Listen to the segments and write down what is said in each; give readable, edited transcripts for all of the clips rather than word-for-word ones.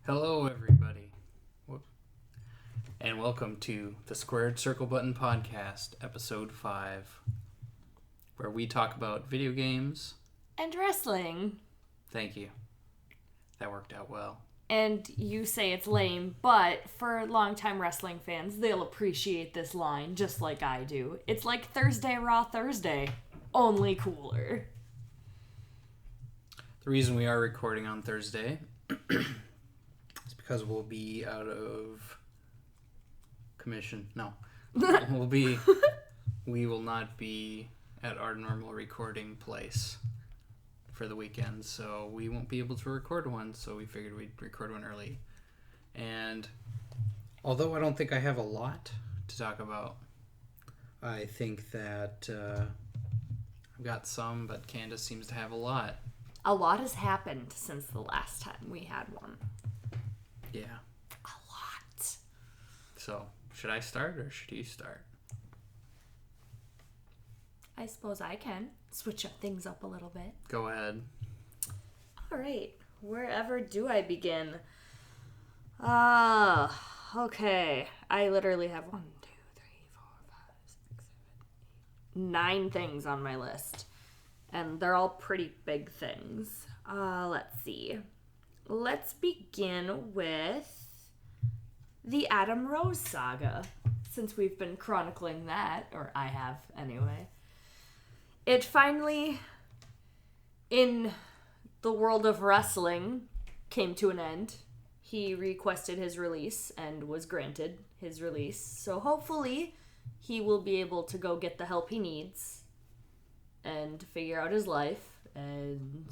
Hello, everybody, and welcome to the Squared Circle Button Podcast, Episode 5, where we talk about video games. And wrestling. Thank you. That worked out well. And you say it's lame, but for longtime wrestling fans, they'll appreciate this line just like I do. It's like Thursday Raw Thursday, only cooler. The reason we are recording on Thursday is because we'll be out of commission. No. We will not be at our normal recording place for the weekend, so we won't be able to record one, so we figured we'd record one early. And although I don't think I have a lot to talk about, I think that I've got some, but Candace seems to have a lot. A lot has happened since the last time we had one. Yeah. A lot. So, should I start or should you start? I suppose I can switch things up a little bit. Go ahead. All right. Wherever do I begin? Okay. I literally have 1, 2, 3, 4, 5, 6, 7, 8, 9 things on my list. And they're all pretty big things. Let's see. Let's begin with the Adam Rose saga, since we've been chronicling that, or I have anyway. It finally, in the world of wrestling, came to an end. He requested his release and was granted his release. So hopefully he will be able to go get the help he needs and figure out his life and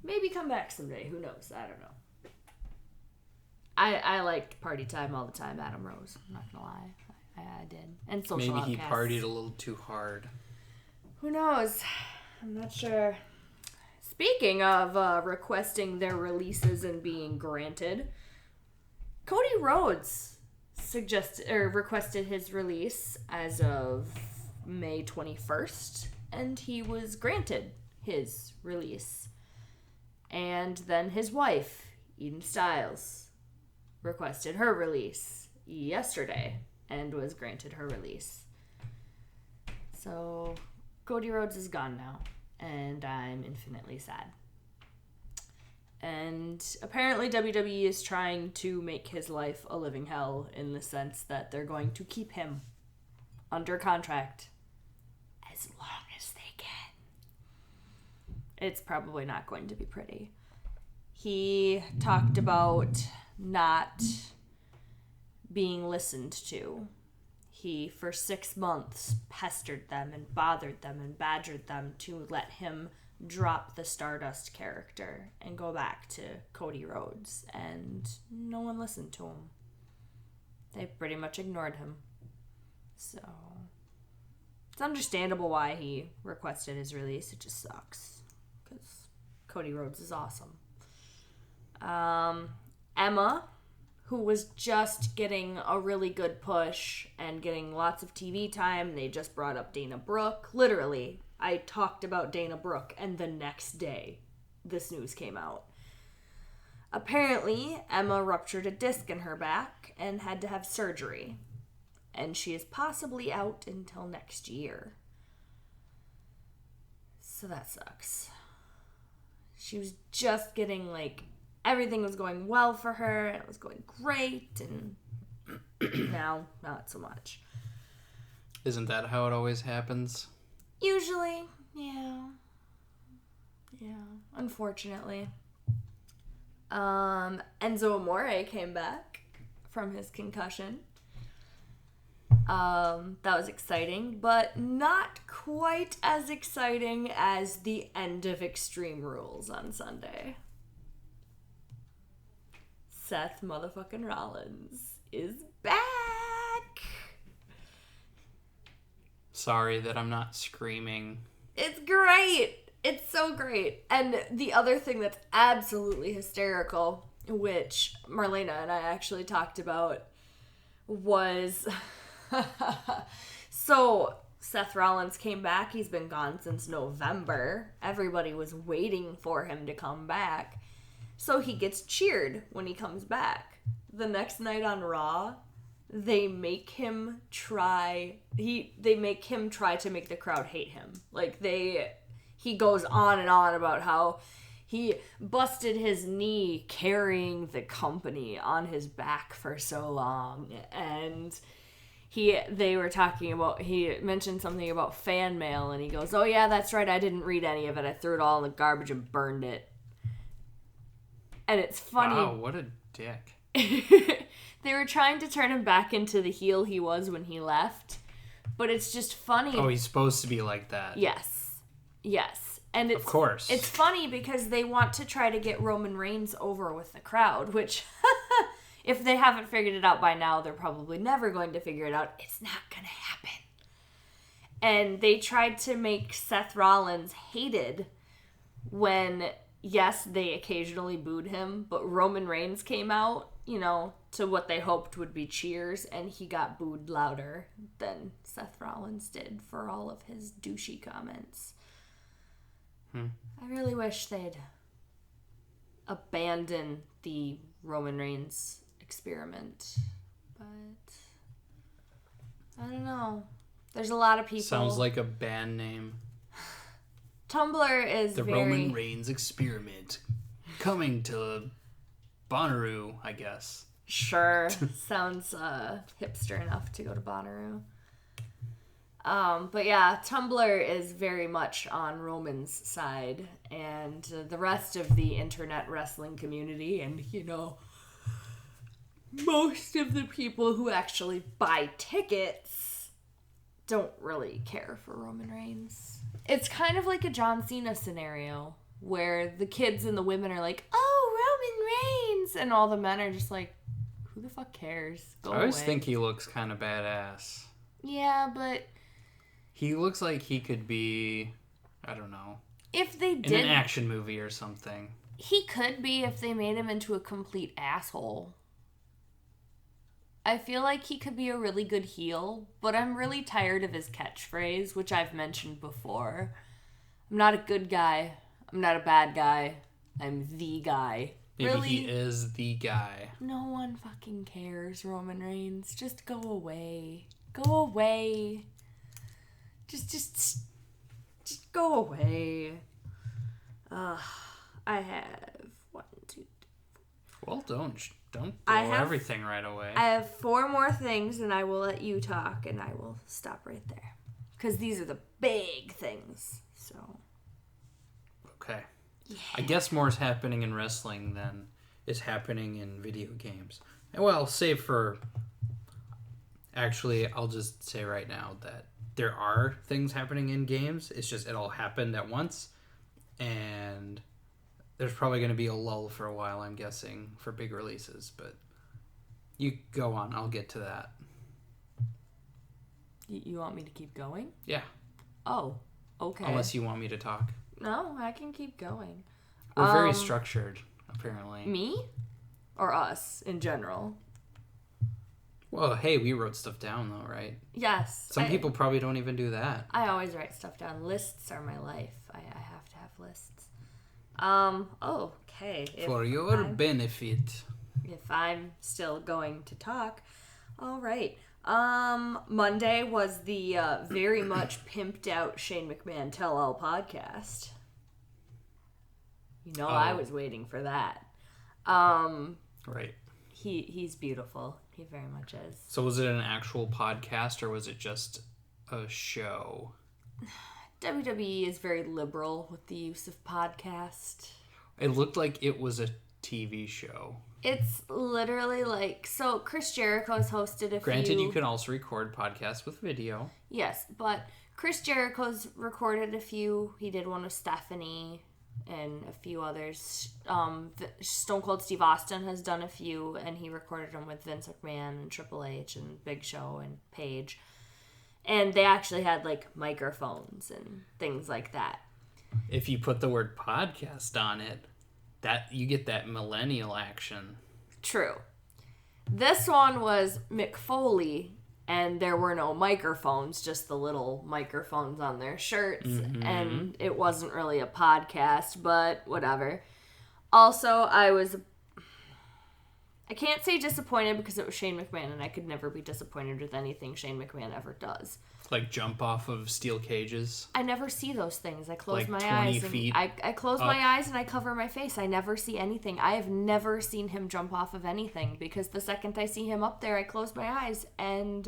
maybe come back someday. Who knows? I don't know. I liked Party Time all the time, Adam Rose. I'm not gonna lie. I did. And Social Maybe Outcasts. he partied a little too hard. Who knows? I'm not sure. Speaking of requesting their releases and being granted, Cody Rhodes requested his release as of May 21st, and he was granted his release. And then his wife, Eden Styles, requested her release yesterday and was granted her release. So Cody Rhodes is gone now, and I'm infinitely sad. And apparently WWE is trying to make his life a living hell in the sense that they're going to keep him under contract as long as they can. It's probably not going to be pretty. He talked about not being listened to. He, for 6 months, pestered them and bothered them and badgered them to let him drop the Stardust character and go back to Cody Rhodes. And no one listened to him. They pretty much ignored him. So it's understandable why he requested his release. It just sucks because Cody Rhodes is awesome. Emma, who was just getting a really good push and getting lots of TV time. They just brought up Dana Brooke. Literally, I talked about Dana Brooke, and the next day, this news came out. Apparently, Emma ruptured a disc in her back and had to have surgery. And she is possibly out until next year. So that sucks. She was just getting, everything was going well for her, and it was going great, and now, not so much. Isn't that how it always happens? Usually, yeah. Yeah, unfortunately. Enzo Amore came back from his concussion. That was exciting, but not quite as exciting as the end of Extreme Rules on Sunday. Seth motherfucking Rollins is back. Sorry that I'm not screaming. It's great. It's so great. And the other thing that's absolutely hysterical, which Marlena and I actually talked about, was so Seth Rollins came back. He's been gone since November. Everybody was waiting for him to come back. So he gets cheered when he comes back. The next night on Raw, they make him try to make the crowd hate him. Like, he goes on and on about how he busted his knee carrying the company on his back for so long. And they were talking about, he mentioned something about fan mail, and he goes, oh yeah, that's right, I didn't read any of it. I threw it all in the garbage and burned it. And it's funny. Wow, what a dick. They were trying to turn him back into the heel he was when he left. But it's just funny. Oh, he's supposed to be like that. Yes. And of course. It's funny because they want to try to get Roman Reigns over with the crowd, which if they haven't figured it out by now, they're probably never going to figure it out. It's not going to happen. And they tried to make Seth Rollins hated when, yes, they occasionally booed him, but Roman Reigns came out, to what they hoped would be cheers, and he got booed louder than Seth Rollins did for all of his douchey comments. I really wish they'd abandon the Roman Reigns experiment, but I don't know. There's a lot of people. Sounds like a band name. Tumblr is the Roman Reigns experiment coming to Bonnaroo, I guess. Sure. Sounds hipster enough to go to Bonnaroo. But yeah, Tumblr is very much on Roman's side, and the rest of the internet wrestling community, and most of the people who actually buy tickets don't really care for Roman Reigns. It's kind of like a John Cena scenario where the kids and the women are like, oh, Roman Reigns, and all the men are just like, who the fuck cares? Go I always away. think he looks kind of badass. Yeah, but he looks like he could be, I don't know, if they did in an action movie or something. He could be if they made him into a complete asshole. I feel like he could be a really good heel, but I'm really tired of his catchphrase, which I've mentioned before. I'm not a good guy. I'm not a bad guy. I'm the guy. Maybe really? he is the guy. No one fucking cares, Roman Reigns. Just go away. Go away. Just go away. I have 1, 2, 3. Well, don't blow everything right away. I have 4 more things, and I will let you talk, and I will stop right there. Because these are the big things, so. Okay. Yeah. I guess more is happening in wrestling than is happening in video games. Well, save for... Actually, I'll just say right now that there are things happening in games. It's just it all happened at once. And there's probably going to be a lull for a while, I'm guessing, for big releases. But you go on. I'll get to that. You want me to keep going? Yeah. Oh, okay. Unless you want me to talk. No, I can keep going. We're very structured, apparently. Me? Or us, in general? Well, hey, we wrote stuff down, though, right? Yes. Some people probably don't even do that. I always write stuff down. Lists are my life. I have to have lists. Okay. For your benefit. If I'm still going to talk. All right. Monday was the very much pimped out Shane McMahon Tell All podcast. I was waiting for that. Right. He's beautiful. He very much is. So was it an actual podcast or was it just a show? WWE is very liberal with the use of podcast. It looked like it was a TV show. It's literally like... So, Chris Jericho's hosted a few... Granted, you can also record podcasts with video. Yes, but Chris Jericho's recorded a few. He did one with Stephanie and a few others. Stone Cold Steve Austin has done a few, and he recorded them with Vince McMahon and Triple H and Big Show and Paige. And they actually had, microphones and things like that. If you put the word podcast on it, that you get that millennial action. True. This one was Mick Foley, and there were no microphones, just the little microphones on their shirts, and it wasn't really a podcast, but whatever. Also, I can't say disappointed because it was Shane McMahon, and I could never be disappointed with anything Shane McMahon ever does. Like jump off of steel cages? I never see those things. I close Like my 20 eyes. feet I close up. my eyes and I cover my face. I never see anything. I have never seen him jump off of anything because the second I see him up there, I close my eyes and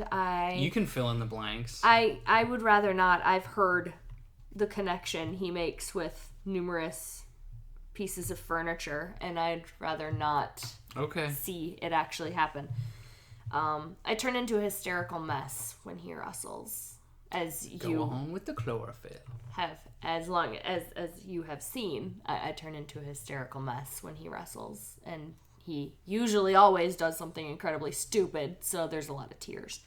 You can fill in the blanks. I would rather not. I've heard the connection he makes with numerous pieces of furniture, and I'd rather not see it actually happen. I turn into a hysterical mess when he wrestles, as Go you on with the chlorophyll. have, as long as you have seen. I turn into a hysterical mess when he wrestles, and he usually always does something incredibly stupid, so there's a lot of tears.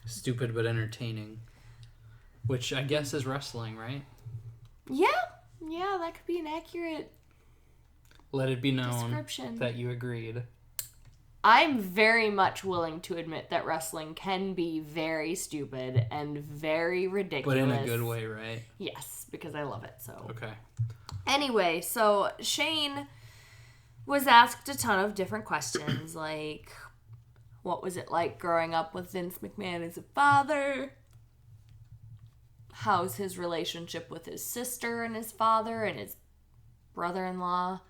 Stupid but entertaining. Which I guess is wrestling, right? Yeah, that could be an accurate Let it be known description. that you agreed. I'm very much willing to admit that wrestling can be very stupid and very ridiculous. But in a good way, right? Yes, because I love it, so. Okay. Anyway, so Shane was asked a ton of different questions, like, what was it like growing up with Vince McMahon as a father? How's his relationship with his sister and his father and his brother-in-law?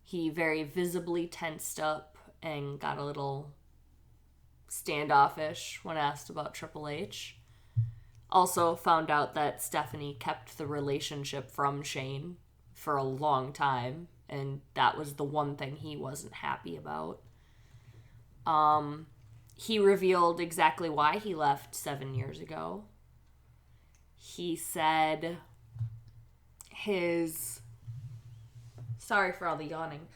He very visibly tensed up and got a little standoffish when asked about Triple H. Also found out that Stephanie kept the relationship from Shane for a long time, and that was the one thing he wasn't happy about. He revealed exactly why he left 7 years ago. He said sorry for all the yawning.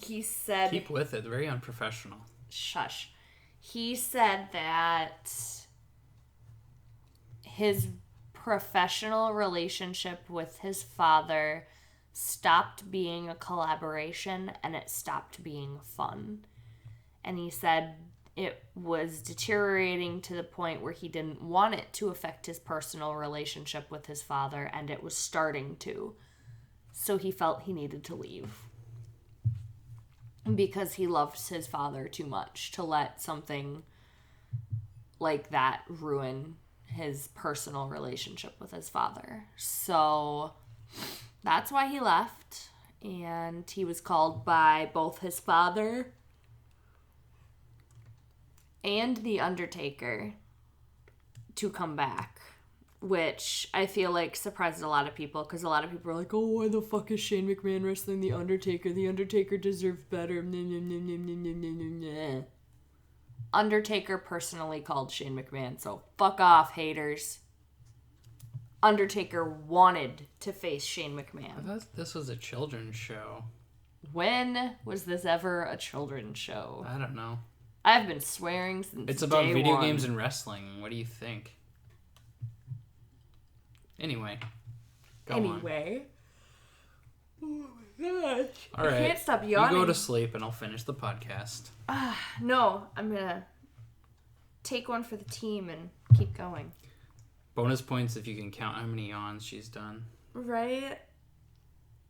He said... Keep with it. Very unprofessional. Shush. He said that his professional relationship with his father stopped being a collaboration and it stopped being fun. And he said it was deteriorating to the point where he didn't want it to affect his personal relationship with his father, and it was starting to. So he felt he needed to leave. Because he loves his father too much to let something like that ruin his personal relationship with his father. So that's why he left. And he was called by both his father and The Undertaker to come back, which I feel like surprised a lot of people, because a lot of people are like, oh, why the fuck is Shane McMahon wrestling The Undertaker? The Undertaker deserves better. Undertaker personally called Shane McMahon, so fuck off, haters. Undertaker wanted to face Shane McMahon. I thought this was a children's show. When was this ever a children's show? I don't know. I've been swearing since It's about day video one. games and wrestling. What do you think? Anyway. Go on. Oh my gosh. All right. I can't stop yawning. You go to sleep and I'll finish the podcast. No, I'm gonna take one for the team and keep going. Bonus points if you can count how many yawns she's done. Right?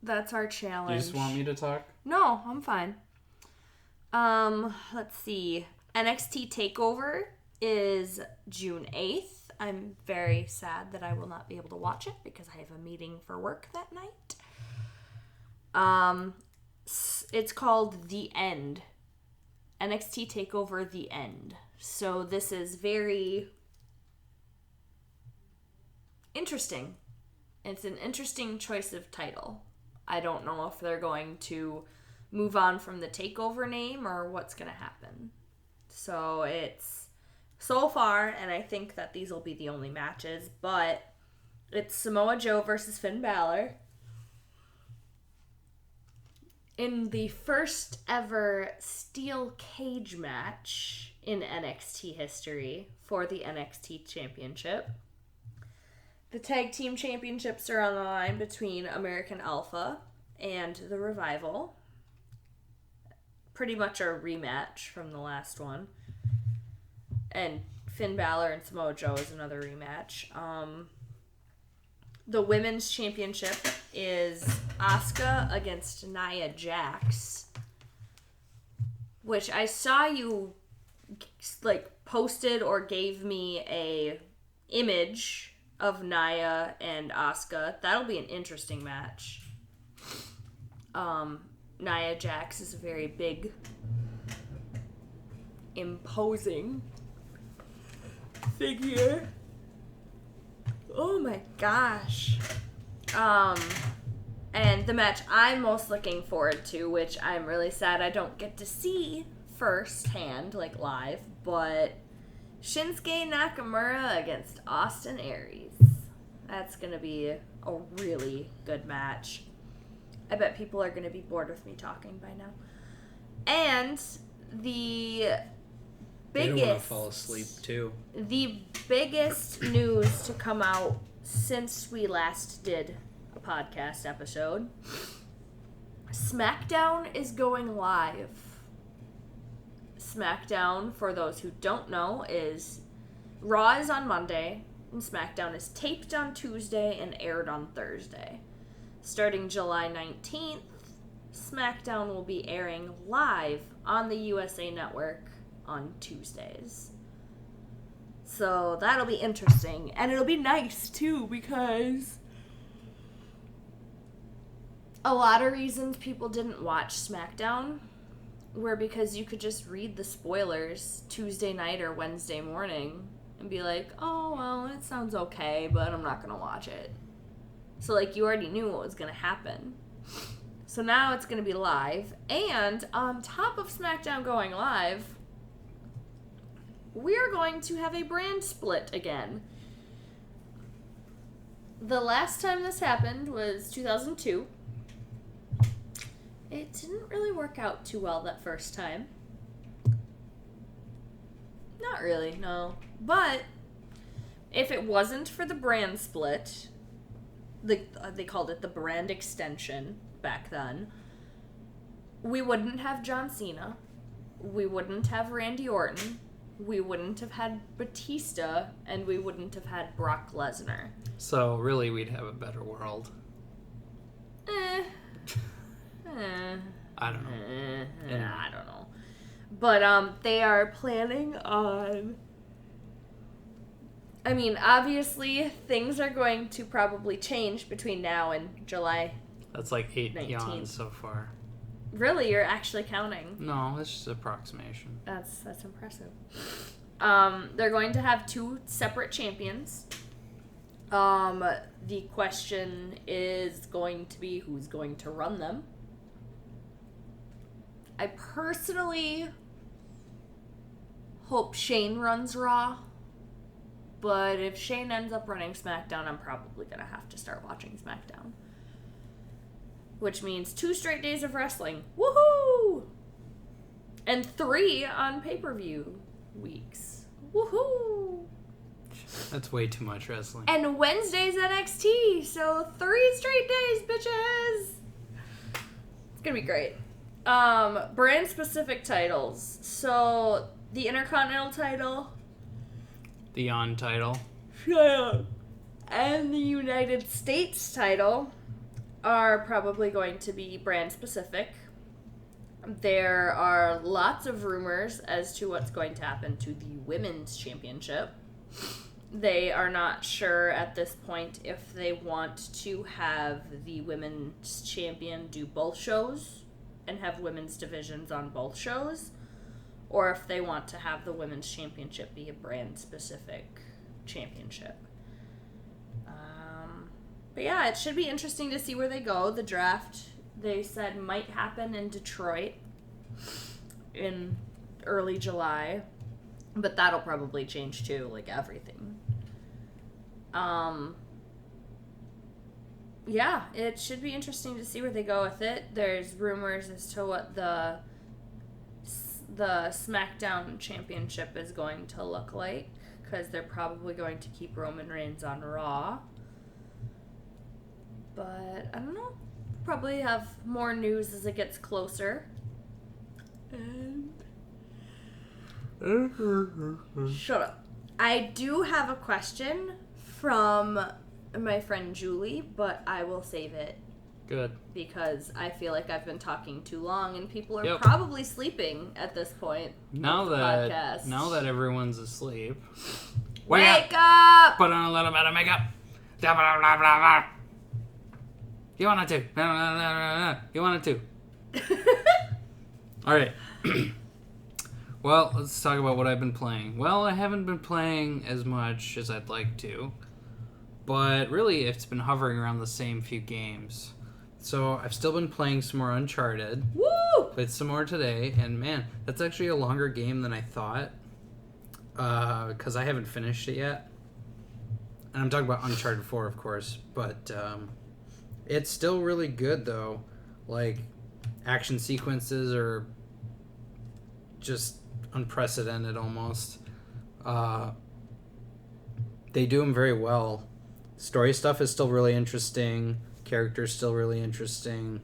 That's our challenge. You just want me to talk? No, I'm fine. Let's see. NXT TakeOver is June 8th. I'm very sad that I will not be able to watch it because I have a meeting for work that night. It's called The End. NXT TakeOver The End. So this is very interesting. It's an interesting choice of title. I don't know if they're going to move on from the TakeOver name or what's going to happen. So it's so far, and I think that these will be the only matches, but it's Samoa Joe versus Finn Balor in the first ever steel cage match in NXT history for the NXT Championship. The tag team championships are on the line between American Alpha and The Revival. Pretty much a rematch from the last one. And Finn Balor and Samoa Joe is another rematch. the women's championship is Asuka against Nia Jax, which I saw you posted or gave me a image of Nia and Asuka. That'll be an interesting match. Nia Jax is a very big, imposing figure. Oh my gosh. And the match I'm most looking forward to, which I'm really sad I don't get to see firsthand, live, but Shinsuke Nakamura against Austin Aries. That's going to be a really good match. I bet people are going to be bored with me talking by now. And the biggest... They don't want to fall asleep, too. The biggest news to come out since we last did a podcast episode. SmackDown is going live. SmackDown, for those who don't know, is Raw is on Monday, and SmackDown is taped on Tuesday and aired on Thursday. Starting July 19th, SmackDown will be airing live on the USA Network on Tuesdays. So that'll be interesting. And it'll be nice, too, because a lot of reasons people didn't watch SmackDown were because you could just read the spoilers Tuesday night or Wednesday morning and be like, oh, well, it sounds okay, but I'm not going to watch it. So, you already knew what was going to happen. So now it's going to be live. And on top of SmackDown going live, we're going to have a brand split again. The last time this happened was 2002. It didn't really work out too well that first time. Not really, no. But if it wasn't for the brand split, they called it the brand extension back then, we wouldn't have John Cena. We wouldn't have Randy Orton. We wouldn't have had Batista. And we wouldn't have had Brock Lesnar. So, really, we'd have a better world. I don't know. I don't know. But they are planning on... I mean, obviously, things are going to probably change between now and July. That's 8 19th. yawns so far. Really? You're actually counting? No, it's just approximation. That's impressive. They're going to have 2 separate champions. The question is going to be who's going to run them. I personally hope Shane runs Raw. But if Shane ends up running SmackDown, I'm probably going to have to start watching SmackDown. Which means 2 straight days of wrestling. Woohoo! And 3 on pay-per-view weeks. Woohoo! That's way too much wrestling. And Wednesday's NXT, so 3 straight days, bitches! It's going to be great. Brand-specific titles. So, the Intercontinental title... The Yawn title. Yeah. And the United States title are probably going to be brand specific. There are lots of rumors as to what's going to happen to the Women's Championship. They are not sure at this point if they want to have the Women's Champion do both shows and have women's divisions on both shows, or if they want to have the Women's Championship be a brand-specific championship. But yeah, it should be interesting to see where they go. The draft, they said, might happen in Detroit in early July. But that'll probably change too, everything. Yeah, it should be interesting to see where they go with it. There's rumors as to what the SmackDown Championship is going to look like, because they're probably going to keep Roman Reigns on Raw. But, I don't know. Probably have more news as it gets closer. And... Shut up. I do have a question from my friend Julie, but I will save it Good. because I feel like I've been talking too long and people are Yep. probably sleeping at this point. Now of the podcast. that everyone's asleep, Wake up! Put on a little bit of makeup. You wanted to. You wanted to. All right. Well, let's talk about what I've been playing. Well, I haven't been playing as much as I'd like to, but really it's been hovering around the same few games. So I've still been playing some more Uncharted. Woo! Played some more today, and man, that's actually a longer game than I thought, because I haven't finished it yet. And I'm talking about Uncharted 4, of course, but it's still really good, though. Like, action sequences are just unprecedented almost. They do them very well. Story stuff is still really interesting. Characters still really interesting.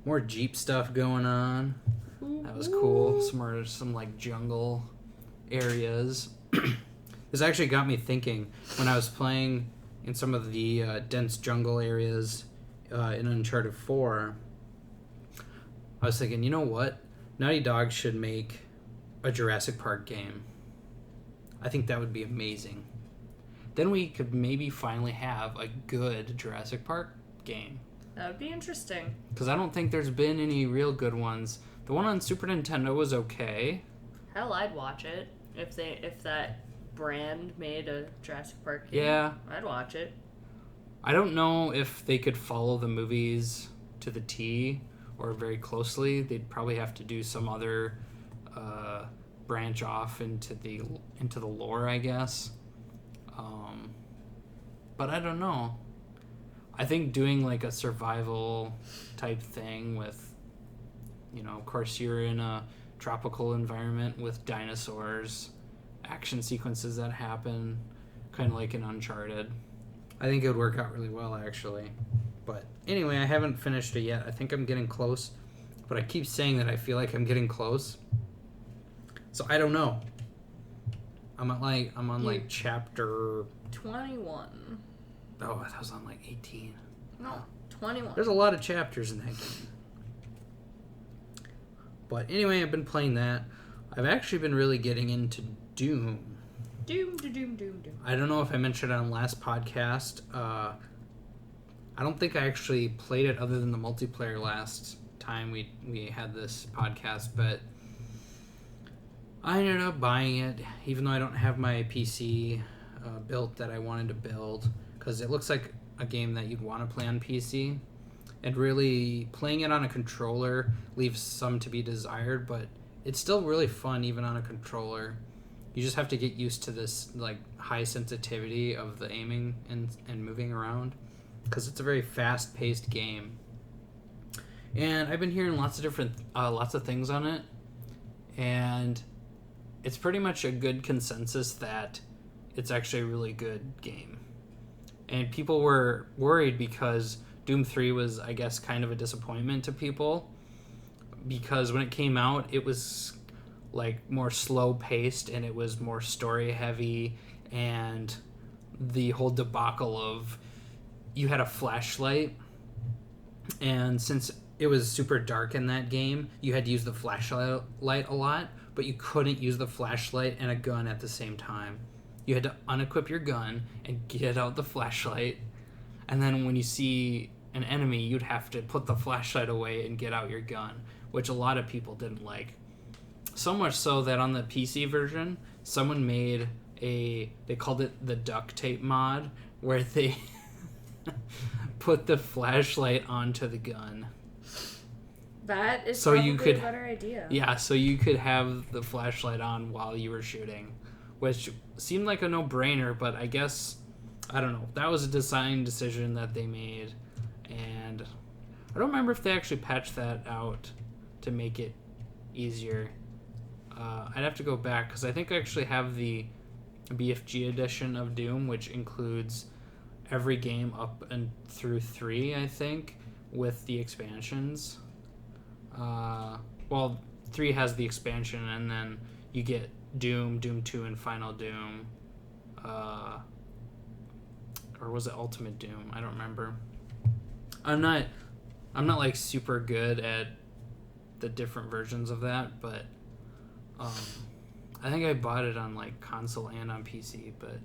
More Jeep stuff going on. That was cool. Some like jungle areas. This actually got me thinking when I was playing in some of the dense jungle areas in Uncharted 4. I was thinking, you know what? Naughty Dog should make a Jurassic Park game. I think that would be amazing. Then we could maybe finally have a good Jurassic Park game. That would be interesting. Because I don't think there's been any real good ones. The one on Super Nintendo was okay. Hell, I'd watch it if that brand made a Jurassic Park game. Yeah. I'd watch it. I don't know if they could follow the movies to the T or very closely. They'd probably have to do some other branch off into the lore, I guess. But I don't know. I think doing like a survival type thing with, of course you're in a tropical environment with dinosaurs, action sequences that happen, kind of like in Uncharted. I think it would work out really well, actually. But anyway, I haven't finished it yet. I think I'm getting close, but I keep saying that I feel like I'm getting close. So I don't know. I'm on chapter 21. Oh, I was on like 18. No, 21. There's a lot of chapters in that game. But anyway, I've been playing that. I've actually been really getting into Doom. Doom. I don't know if I mentioned it on last podcast. I don't think I actually played it other than the multiplayer last time we had this podcast, but I ended up buying it, even though I don't have my PC built that I wanted to build, because it looks like a game that you'd want to play on PC. And really, playing it on a controller leaves some to be desired, but it's still really fun even on a controller. You just have to get used to this like high sensitivity of the aiming and moving around, because it's a very fast-paced game. And I've been hearing lots of things on it, and it's pretty much a good consensus that it's actually a really good game. And people were worried because Doom 3 was, I guess, kind of a disappointment to people, because when it came out, it was like more slow-paced and it was more story-heavy, and the whole debacle of you had a flashlight, and since it was super dark in that game, you had to use the flashlight a lot, but you couldn't use the flashlight and a gun at the same time. You had to unequip your gun and get out the flashlight, and then when you see an enemy, you'd have to put the flashlight away and get out your gun, which a lot of people didn't like. So much so that on the PC version, someone made they called it the duct tape mod, where they put the flashlight onto the gun. That is so probably you could, a better idea. Yeah, so you could have the flashlight on while you were shooting, which seemed like a no-brainer, but I guess, I don't know, that was a design decision that they made, and I don't remember if they actually patched that out to make it easier. I'd have to go back, because I think I actually have the BFG edition of Doom, which includes every game up and through 3, I think, with the expansions. Well, 3 has the expansion, and then you get Doom, Doom 2, and Final Doom. or was it Ultimate Doom? I don't remember. I'm not like super good at the different versions of that, but I think I bought it on like console and on PC, but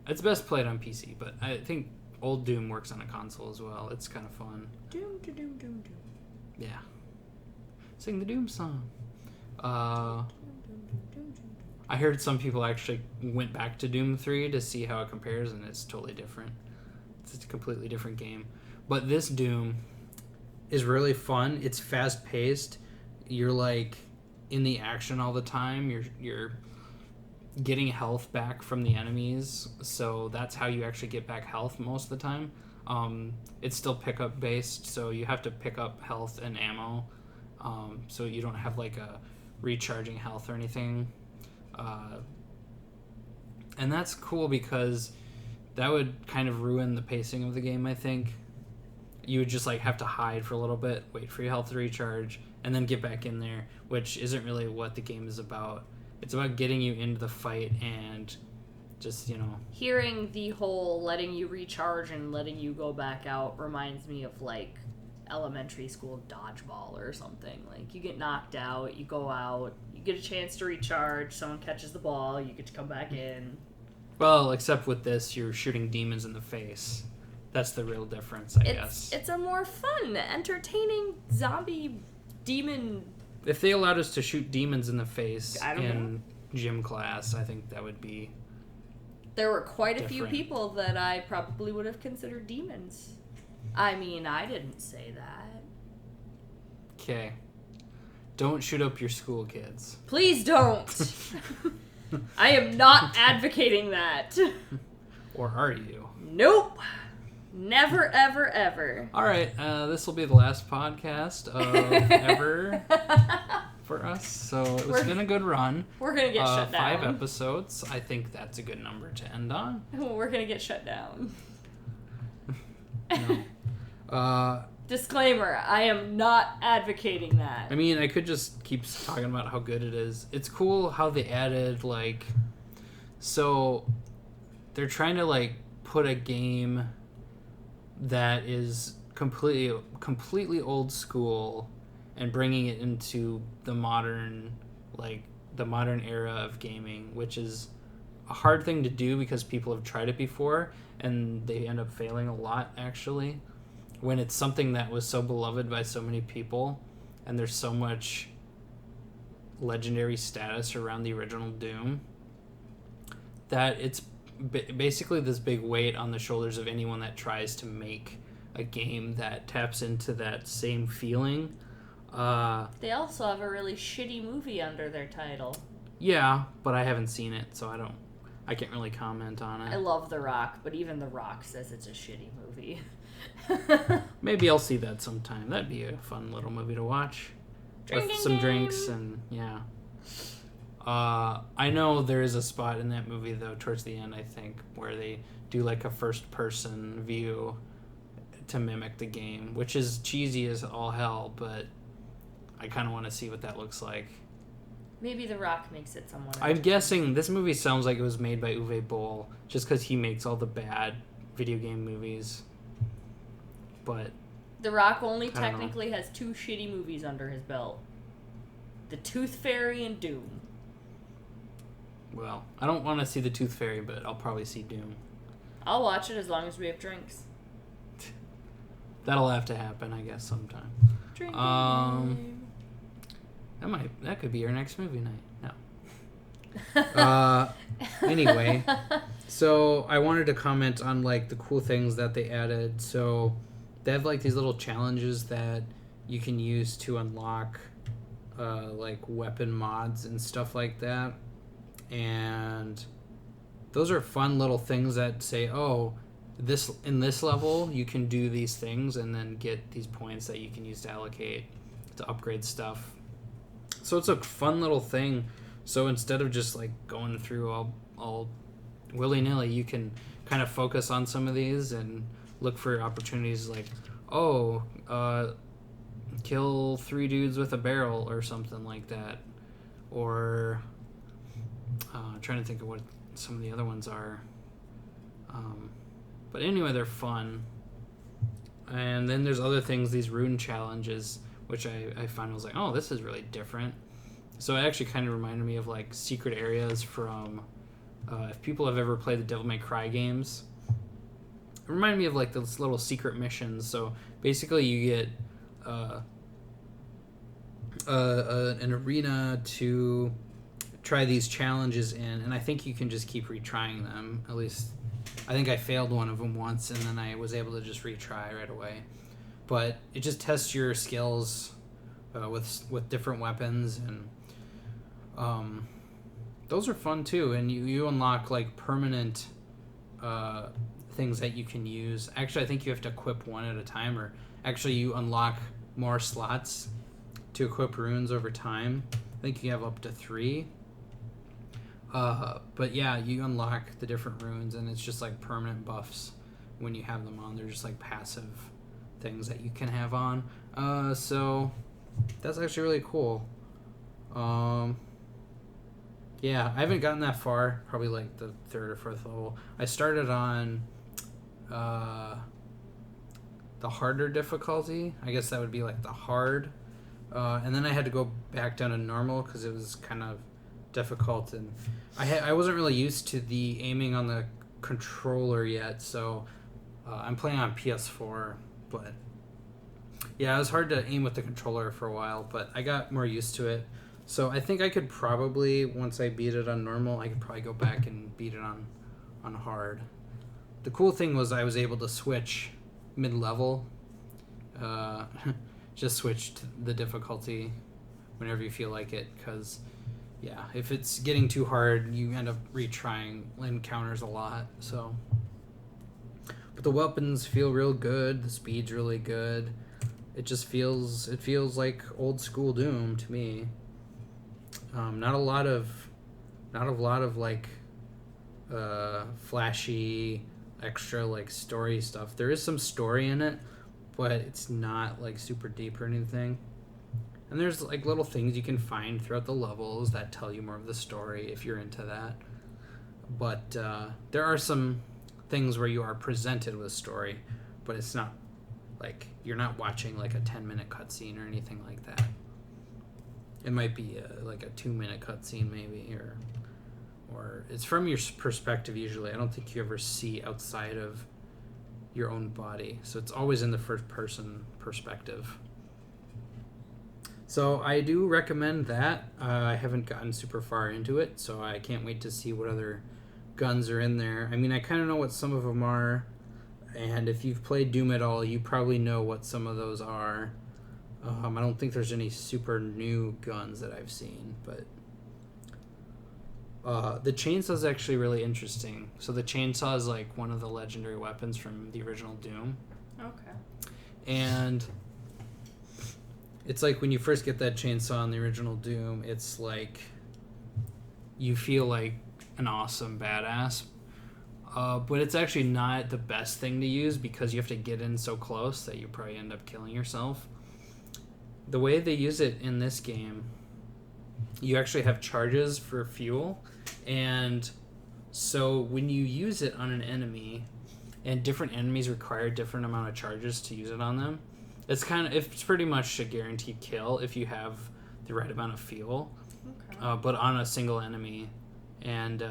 it's best played on PC, but I think old Doom works on a console as well. It's kind of fun. Doom, doom, doom, doom. Yeah. Sing the Doom song. I heard some people actually went back to Doom 3 to see how it compares, and it's totally different. It's a completely different game. But this Doom is really fun. It's fast-paced. You're, like, in the action all the time. You're getting health back from the enemies, so that's how you actually get back health most of the time. It's still pickup-based, so you have to pick up health and ammo, so you don't have, like, a recharging health or anything. And that's cool because that would kind of ruin the pacing of the game, I think. You would just like have to hide for a little bit, wait for your health to recharge, and then get back in there, which isn't really what the game is about. It's about getting you into the fight and just, you know... Hearing the whole letting you recharge and letting you go back out reminds me of like elementary school dodgeball or something. Like you get knocked out, you go out, you get a chance to recharge, someone catches the ball, you get to come back in. Well, except with this, you're shooting demons in the face. That's the real difference, I guess. It's a more fun, entertaining zombie demon... If they allowed us to shoot demons in the face in gym class, I think that would be There were quite different. a few people that I probably would have considered demons. I mean, I didn't say that. Okay. Don't shoot up your school, kids. Please don't! I am not advocating that. Or are you? Nope. Never, ever, ever. All right. This will be the last podcast ever for us. So it's been a good run. We're going to get shut down. 5 episodes. I think that's a good number to end on. We're going to get shut down. No. Disclaimer, I am not advocating that. I mean, I could just keep talking about how good it is. It's cool how they added, like... So, they're trying to, like, put a game that is completely old school and bringing it into the modern era of gaming, which is a hard thing to do because people have tried it before, and they end up failing a lot, actually. When it's something that was so beloved by so many people, and there's so much legendary status around the original Doom, that it's basically this big weight on the shoulders of anyone that tries to make a game that taps into that same feeling. They also have a really shitty movie under their title. Yeah, but I haven't seen it, so I can't really comment on it. I love The Rock, but even The Rock says it's a shitty movie. Maybe I'll see that sometime. That'd be a fun little movie to watch. Drinking with some game. drinks and, yeah. I know there is a spot in that movie, though, towards the end, I think, where they do, like, a first-person view to mimic the game, which is cheesy as all hell, but I kind of want to see what that looks like. Maybe The Rock makes it somewhat. I'm guessing this movie sounds like it was made by Uwe Boll, just because he makes all the bad video game movies. But The Rock only technically has 2 shitty movies under his belt. The Tooth Fairy and Doom. Well, I don't want to see the Tooth Fairy, but I'll probably see Doom. I'll watch it as long as we have drinks. That'll have to happen, I guess, sometime. Drinking. That could be our next movie night. No. Anyway, so I wanted to comment on like the cool things that they added. So they have like these little challenges that you can use to unlock like weapon mods and stuff like that. And those are fun little things that say, oh, in this level you can do these things and then get these points that you can use to allocate to upgrade stuff. So it's a fun little thing. So instead of just like going through all willy-nilly, you can kind of focus on some of these and look for opportunities like, kill 3 dudes with a barrel or something like that. Or I'm trying to think of what some of the other ones are. But anyway, they're fun. And then there's other things, these rune challenges, which I found was like, oh, this is really different. So it actually kind of reminded me of like secret areas from, if people have ever played the Devil May Cry games, it reminded me of like those little secret missions. So basically you get an arena to try these challenges in, and I think you can just keep retrying them. At least I think I failed one of them once, and then I was able to just retry right away. But it just tests your skills with different weapons, and those are fun too. And you unlock like permanent things that you can use. Actually, I think you have to equip one at a time, or actually you unlock more slots to equip runes over time. I think you have up to 3. But yeah, you unlock the different runes, and it's just like permanent buffs when you have them on. They're just like passive things that you can have on. So that's actually really cool. Yeah, I haven't gotten that far. Probably like the 3rd or 4th level. I started on the harder difficulty. I guess that would be like the hard. And then I had to go back down to normal because it was kind of difficult, and I wasn't really used to the aiming on the controller yet, so I'm playing on PS4, but yeah, it was hard to aim with the controller for a while, but I got more used to it. So I think I could probably, once I beat it on normal, I could probably go back and beat it on hard. The cool thing was I was able to switch mid-level, just switch to the difficulty whenever you feel like it, because yeah, if it's getting too hard, you end up retrying encounters a lot. So, but the weapons feel real good. The speed's really good. It feels like old school Doom to me. Not a lot of like flashy extra like story stuff. There is some story in it, but it's not like super deep or anything. And there's like little things you can find throughout the levels that tell you more of the story if you're into that. But there are some things where you are presented with story, but it's not like you're not watching like a 10-minute cutscene or anything like that. It might be like a 2-minute cutscene maybe, or it's from your perspective usually. I don't think you ever see outside of your own body, so it's always in the first person perspective. So I do recommend that. I haven't gotten super far into it, so I can't wait to see what other guns are in there. I mean, I kind of know what some of them are, and if you've played Doom at all, you probably know what some of those are. I don't think there's any super new guns that I've seen, but the chainsaw is actually really interesting. So the chainsaw is like one of the legendary weapons from the original Doom. Okay. And it's like when you first get that chainsaw in the original Doom, it's like you feel like an awesome badass. But it's actually not the best thing to use because you have to get in so close that you probably end up killing yourself. The way they use it in this game, you actually have charges for fuel, and so when you use it on an enemy, and different enemies require a different amount of charges to use it on them, it's pretty much a guaranteed kill if you have the right amount of fuel. Okay. But on a single enemy, and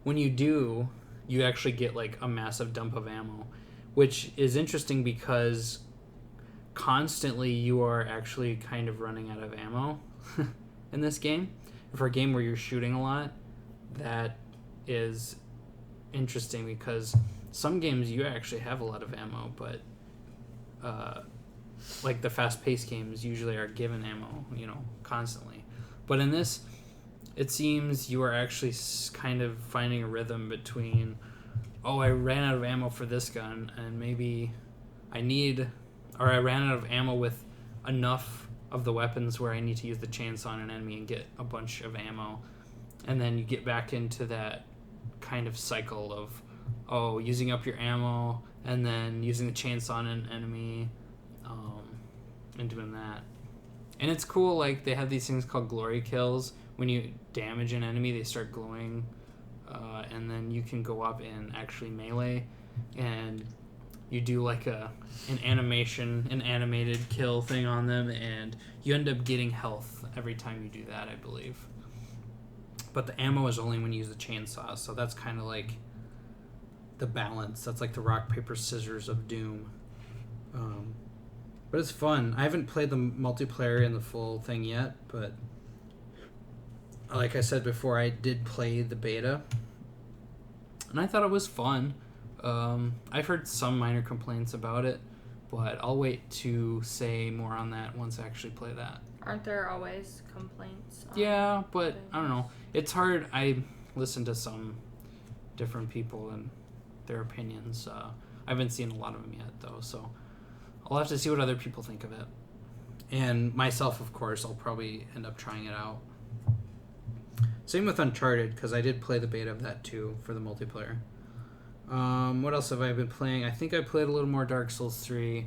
when you do, you actually get like a massive dump of ammo, which is interesting because constantly you are actually kind of running out of ammo in this game. For a game where you're shooting a lot, that is interesting because some games you actually have a lot of ammo, but like the fast-paced games usually are given ammo, constantly. But in this, it seems you are actually kind of finding a rhythm between, I ran out of ammo for this gun, and maybe I ran out of ammo with enough of the weapons where I need to use the chainsaw on an enemy and get a bunch of ammo. And then you get back into that kind of cycle of, using up your ammo and then using the chainsaw on an enemy, and doing that. And it's cool, like, they have these things called glory kills. When you damage an enemy, they start glowing and then you can go up and actually melee, and you do like an animated kill thing on them, and you end up getting health every time you do that, I believe. But the ammo is only when you use the chainsaw, so that's kind of like the balance. That's like the rock, paper, scissors of Doom. But it's fun. I haven't played the multiplayer in the full thing yet, but like I said before, I did play the beta, and I thought it was fun. I've heard some minor complaints about it, but I'll wait to say more on that once I actually play that. Aren't there always complaints? Yeah, but I don't know. It's hard. I listen to some different people and their opinions. I haven't seen a lot of them yet, though, so I'll have to see what other people think of it. And myself, of course, I'll probably end up trying it out. Same with Uncharted, because I did play the beta of that, too, for the multiplayer. What else have I been playing? I think I played a little more Dark Souls 3.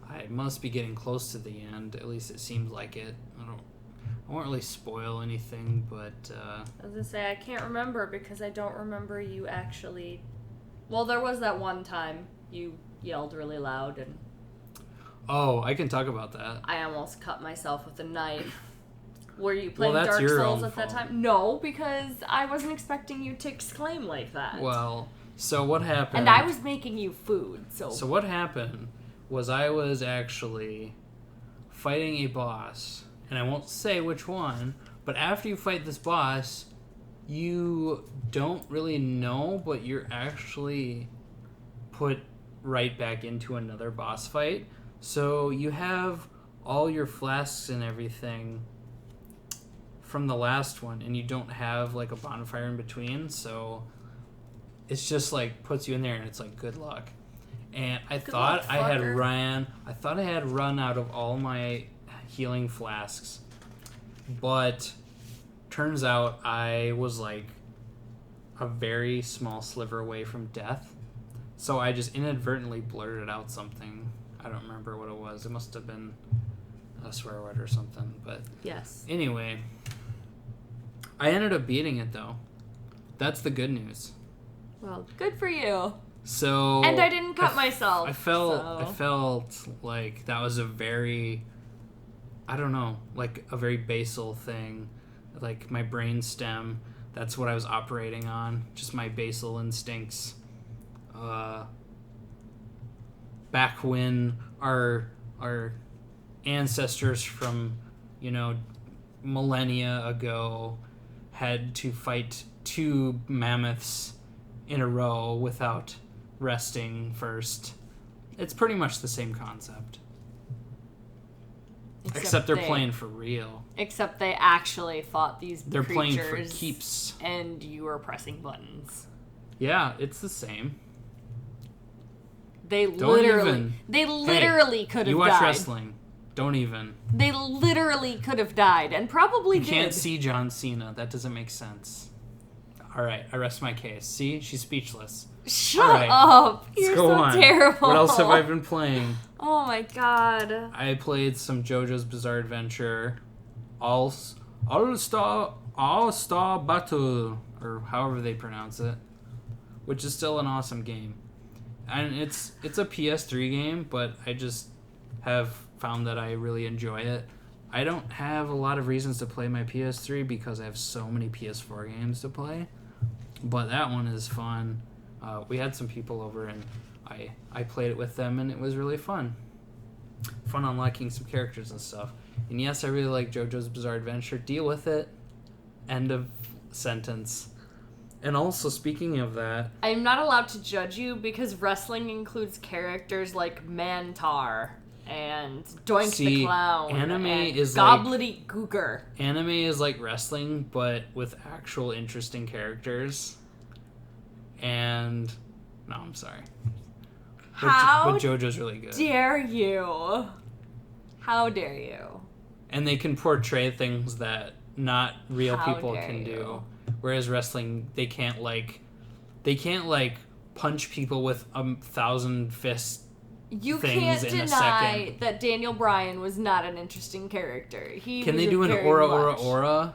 I must be getting close to the end. At least it seems like it. I won't really spoil anything, but... I was going to say, I can't remember because I don't remember you actually... Well, there was that one time you yelled really loud and... Oh, I can talk about that. I almost cut myself with a knife. Were you playing that's Dark your Souls own at that fault. time? No, because I wasn't expecting you to exclaim like that. Well, so what happened... And I was making you food, so... So what happened was I was actually fighting a boss, and I won't say which one, but after you fight this boss, you don't really know, but you're actually put right back into another boss fight. So you have all your flasks and everything from the last one, and you don't have like a bonfire in between, so it's just like puts you in there and it's like good luck. And I thought I had run out of all my healing flasks, but turns out I was like a very small sliver away from death. So I just inadvertently blurted out something. I don't remember what it was. It must have been a swear word or something, but yes. Anyway, I ended up beating it though. That's the good news. Well, good for you. So and I didn't cut myself. I felt like that was a very, I don't know, like a very basal thing, like my brain stem. That's what I was operating on, just my basal instincts. Back when our ancestors from, millennia ago had to fight 2 mammoths in a row without resting first. It's pretty much the same concept. Except they're playing for real. Except they actually fought these They're creatures. playing for keeps. And you were pressing buttons. Yeah, it's the same. They Don't literally hey, could have died. You watch wrestling. Don't even. They literally could have died, and probably You did. can't see John Cena. That doesn't make sense. All right, I rest my case. See? She's speechless. Shut right, up. You're go so on. terrible. What else have I been playing? Oh my god. I played some JoJo's Bizarre Adventure, All-Star Battle, or however they pronounce it, which is still an awesome game. And it's a PS3 game, but I just have found that I really enjoy it. I don't have a lot of reasons to play my PS3 because I have so many PS4 games to play, but that one is fun. We had some people over and I played it with them, and it was really fun. Fun unlocking some characters and stuff. And yes, I really like JoJo's Bizarre Adventure. Deal with it. End of sentence. And also, speaking of that... I'm not allowed to judge you because wrestling includes characters like Mantar and Doink the Clown anime and is Gobbledygooker. Anime is like wrestling, but with actual interesting characters. And... No, I'm sorry. But JoJo's really good. Dare you? How dare you? And they can portray things that not real How people dare can you. do. Whereas wrestling, they can't punch people with 1,000 fist You things can't in a deny second. that Daniel Bryan was not an interesting character. Can they do an aura?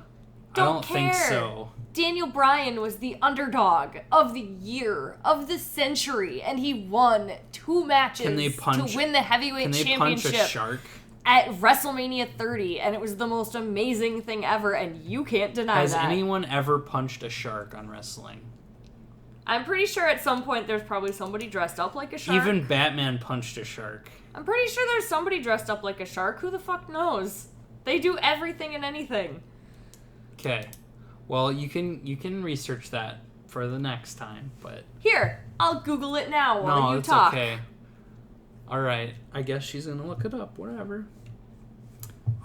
don't think care. so. Daniel Bryan was the underdog of the year, of the century, and he won 2 matches to win the heavyweight championship. Can they punch a shark? At WrestleMania 30, and it was the most amazing thing ever, and you can't deny that. Has anyone ever punched a shark on wrestling? I'm pretty sure at some point there's probably somebody dressed up like a shark. Even Batman punched a shark. I'm pretty sure there's somebody dressed up like a shark. Who the fuck knows? They do everything and anything. Okay. Well, you can research that for the next time, but... Here, I'll Google it now while you talk. No, it's okay. Alright, I guess she's gonna look it up, whatever.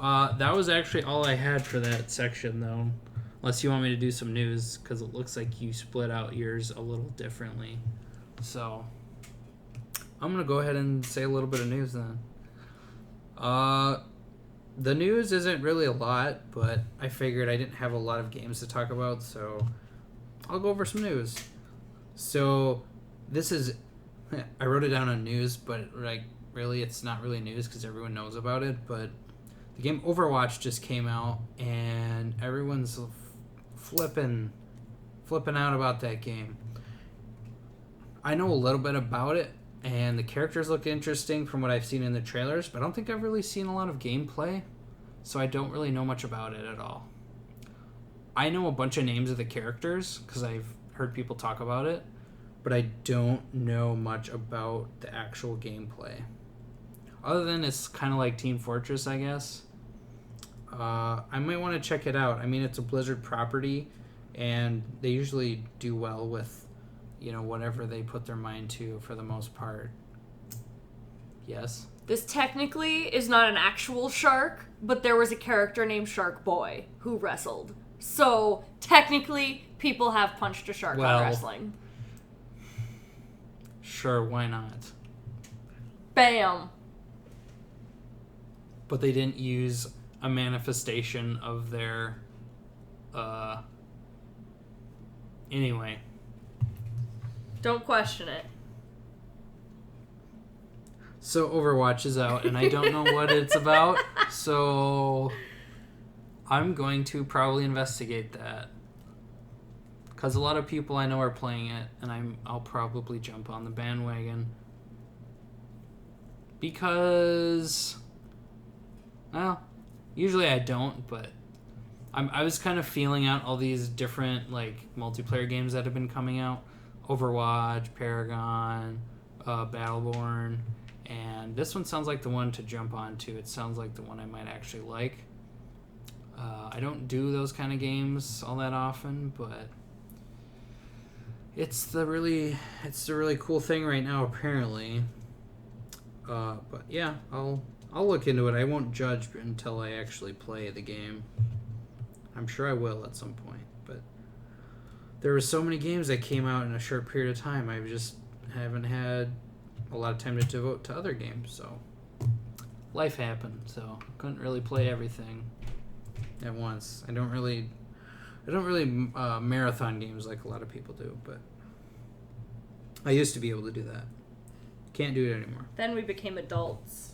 That was actually all I had for that section, though. Unless you want me to do some news, because it looks like you split out yours a little differently. So, I'm going to go ahead and say a little bit of news then. The news isn't really a lot, but I figured I didn't have a lot of games to talk about, so I'll go over some news. So, this is... I wrote it down on news, but really it's not really news because everyone knows about it, but the game Overwatch just came out, and everyone's flipping out about that game. I know a little bit about it, and the characters look interesting from what I've seen in the trailers, but I don't think I've really seen a lot of gameplay, so I don't really know much about it at all. I know a bunch of names of the characters because I've heard people talk about it, but I don't know much about the actual gameplay. Other than it's kind of like Team Fortress, I guess. I might want to check it out. I mean, it's a Blizzard property, and they usually do well with, whatever they put their mind to for the most part. Yes? This technically is not an actual shark, but there was a character named Shark Boy who wrestled. So, technically, people have punched a shark on wrestling. Sure, why not? Bam! But they didn't use a manifestation of their... Anyway. Don't question it. So Overwatch is out, and I don't know what it's about, so I'm going to probably investigate that. Because a lot of people I know are playing it, and I'll probably jump on the bandwagon. Because... Well, usually I don't, but I was kind of feeling out all these different multiplayer games that have been coming out. Overwatch, Paragon, Battleborn, and this one sounds like the one to jump onto. It sounds like the one I might actually like. I don't do those kind of games all that often, but it's the really cool thing right now apparently. But yeah, I'll look into it. I won't judge until I actually play the game. I'm sure I will at some point, but there were so many games that came out in a short period of time. I just haven't had a lot of time to devote to other games, so life happened, so couldn't really play everything at once. I don't really marathon games like a lot of people do, but I used to be able to do that. Can't do it anymore. Then we became adults.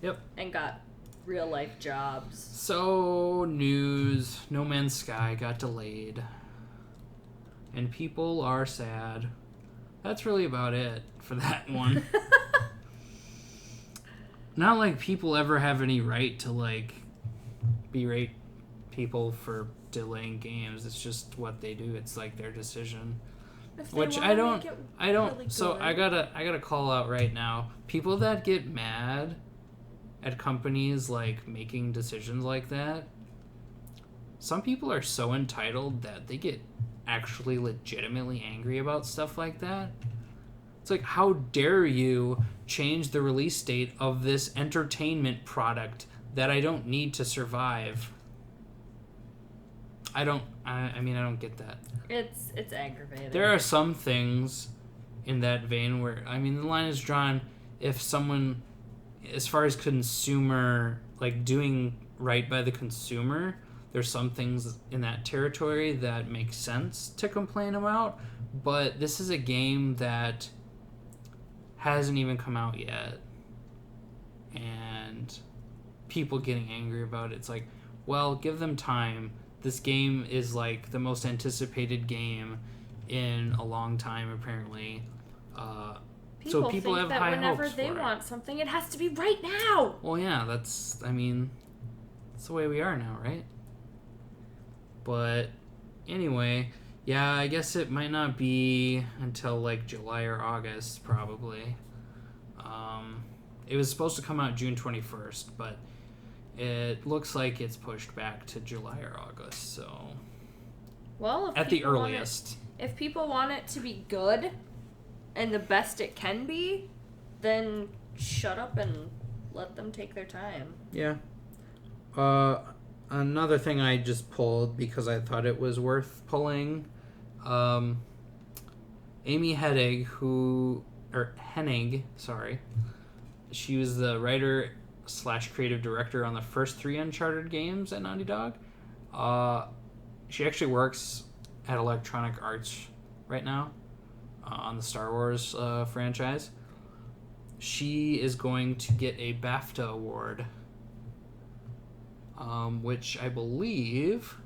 Yep. And got real life jobs. So, news. No Man's Sky got delayed. And people are sad. That's really about it for that one. Not like people ever have any right to berate people for delaying games. It's just what they do. It's their decision. Which I don't really so I gotta call out right now. People that get mad at companies making decisions like that, some people are so entitled that they get actually legitimately angry about stuff like that. It's how dare you change the release date of this entertainment product that I don't need to survive. I don't get that. It's aggravating. There are some things in that vein where, the line is drawn if someone, as far as consumer, doing right by the consumer, there's some things in that territory that make sense to complain about, but this is a game that hasn't even come out yet, and people getting angry about it. It's well, give them time. this game is like the most anticipated game in a long time, apparently. So people think have that high whenever hopes they for it. want something, it has to be right now. Well, yeah, that's the way we are now, right? But anyway, yeah, I guess it might not be until like July or August, probably. It was supposed to come out June 21st, but it looks like it's pushed back to July or August, so... Well, at the earliest. If people want it to be good and the best it can be, then shut up and let them take their time. Yeah. Another thing I just pulled because I thought it was worth pulling. Amy Hennig, sorry. She was the writer / creative director on the first 3 Uncharted games at Naughty Dog. She actually works at Electronic Arts right now on the Star Wars franchise. She is going to get a BAFTA award, which I believe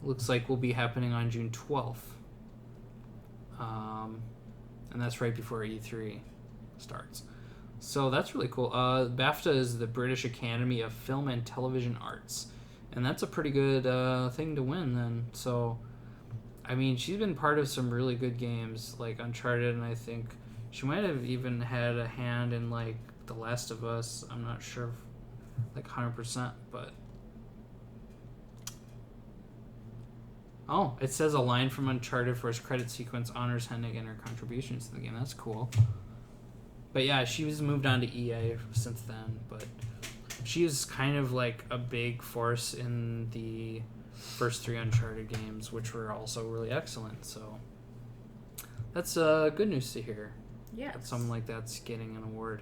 looks like will be happening on June 12th. And that's right before E3 starts. So that's really cool. BAFTA is the British Academy of Film and Television Arts. And that's a pretty good thing to win then. So, I mean, she's been part of some really good games like Uncharted, and I think she might have even had a hand in like The Last of Us. I'm not sure if, like 100%, but... Oh, it says a line from Uncharted for his credit sequence honors Hennig and her contributions to the game. That's cool. But yeah, she was moved on to EA since then, but she is kind of like a big force in the first 3 Uncharted games, which were also really excellent. So that's good news to hear. Yeah. That someone like that's getting an award.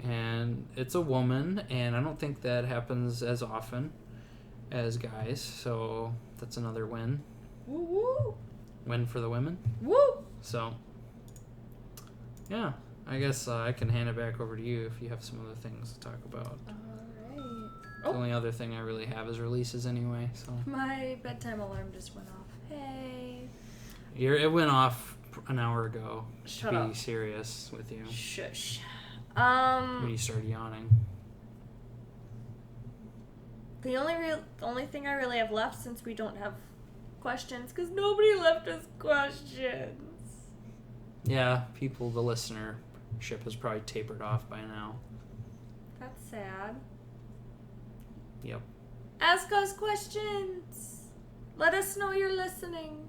And it's a woman, and I don't think that happens as often as guys, so that's another win. Woo woo! Win for the women. Woo! So, yeah. I guess I can hand it back over to you if you have some other things to talk about. Alright. The only other thing I really have is releases anyway, so... My bedtime alarm just went off. Hey. It went off an hour ago. Shut to up. be serious with you. Shush. When you started yawning. The only thing I really have left, since we don't have questions, because nobody left us questions. Yeah, the listenership has probably tapered off by now. That's sad. Yep. Ask us questions. Let us know you're listening.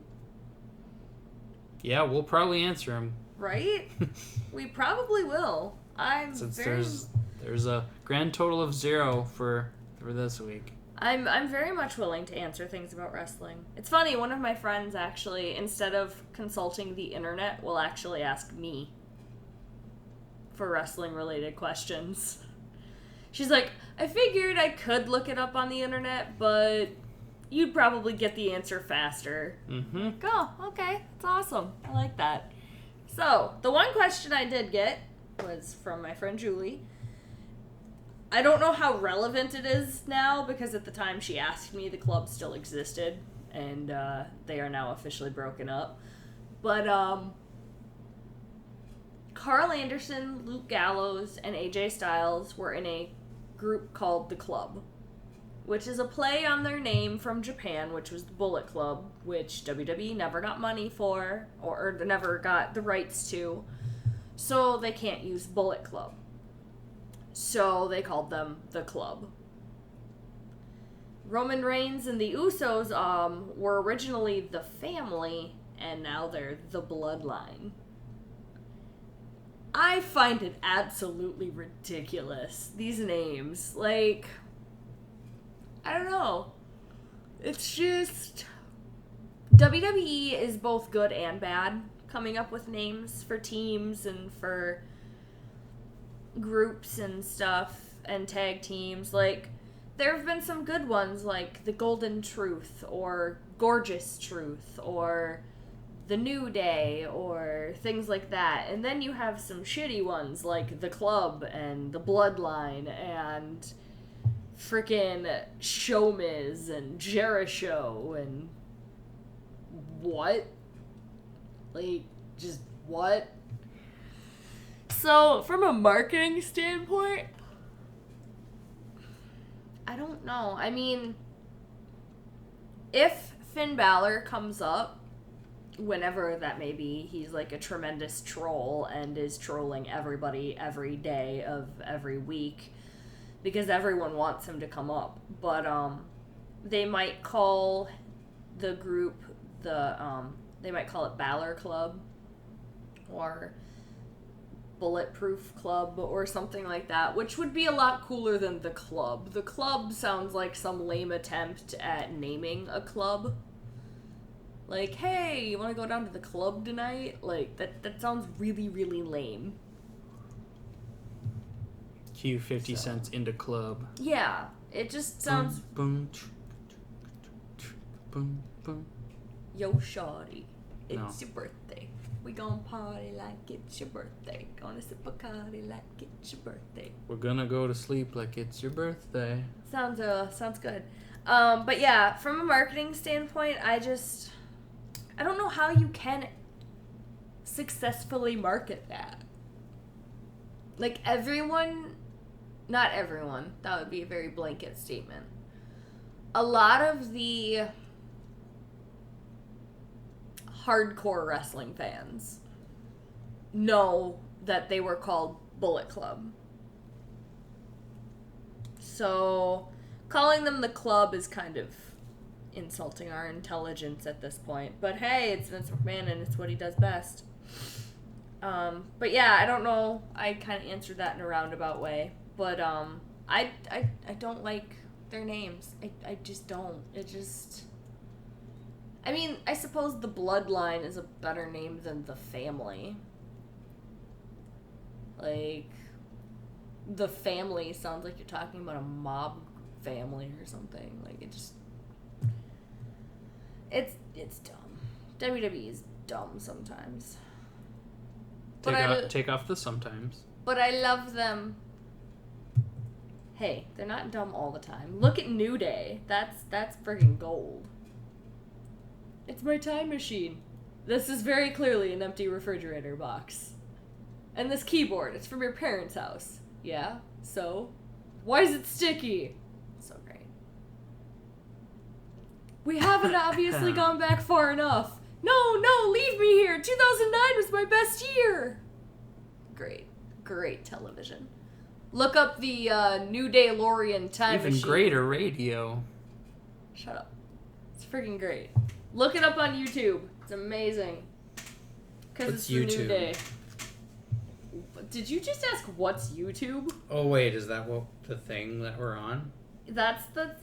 Yeah, we'll probably answer them. Right? We probably will. Since there's a grand total of 0 for this week. I'm very much willing to answer things about wrestling. It's funny, one of my friends actually, instead of consulting the internet, will actually ask me for wrestling related questions. She's like, I figured I could look it up on the internet, but you'd probably get the answer faster. Mm-hmm. Like, oh, okay, that's awesome. I like that. So, the one question I did get was from my friend Julie. I don't know how relevant it is now, because at the time she asked me, the club still existed, and they are now officially broken up. But Carl Anderson, Luke Gallows, and AJ Styles were in a group called The Club, which is a play on their name from Japan, which was the Bullet Club, which WWE never got money for, or never got the rights to, so they can't use Bullet Club. So they called them The Club. Roman Reigns and the Usos were originally The Family, and now they're The Bloodline. I find it absolutely ridiculous, these names. Like, I don't know. It's just... WWE is both good and bad coming up with names for teams and for groups and stuff and tag teams. Like, there have been some good ones like the Golden Truth or Gorgeous Truth or the New Day or things like that. And then you have some shitty ones like the Club and the Bloodline and freaking Showmiz and Jericho and what? Like, just what? So, from a marketing standpoint, I don't know. I mean, if Finn Balor comes up, whenever that may be, he's like a tremendous troll and is trolling everybody every day of every week because everyone wants him to come up. But they might call the group they might call it Balor Club or Bulletproof Club or something like that, which would be a lot cooler than the club. The club sounds like some lame attempt at naming a club. Like, hey, you want to go down to the club tonight? Like, that sounds really, really lame. Cue 50 cents into club. Yeah, it just sounds... Boom, boom, boom. Yo, shawty, it's No. your birthday. We gon' party like it's your birthday. Gonna sip a Bacardi like it's your birthday. We're gonna go to sleep like it's your birthday. Sounds good. But yeah, from a marketing standpoint, I don't know how you can successfully market that. Like, not everyone, that would be a very blanket statement. A lot of the hardcore wrestling fans know that they were called Bullet Club. So, calling them the club is kind of insulting our intelligence at this point. But hey, it's Vince McMahon and it's what he does best. But yeah, I don't know. I kind of answered that in a roundabout way. But I don't like their names. I just don't. I mean, I suppose the Bloodline is a better name than the Family. Like, the Family sounds like you're talking about a mob family or something. Like, it's dumb. WWE is dumb sometimes. Take off the sometimes. But I love them. Hey, they're not dumb all the time. Look at New Day. That's friggin' gold. It's my time machine. This is very clearly an empty refrigerator box. And this keyboard, it's from your parents' house. Yeah? So? Why is it sticky? So great. We haven't obviously gone back far enough. No, leave me here. 2009 was my best year. Great television. Look up the New Day-Lorian time machine. Even greater radio. Shut up. It's freaking great. Look it up on YouTube. It's amazing. Because it's the New Day. Did you just ask what's YouTube? Oh, wait. Is that the thing that we're on?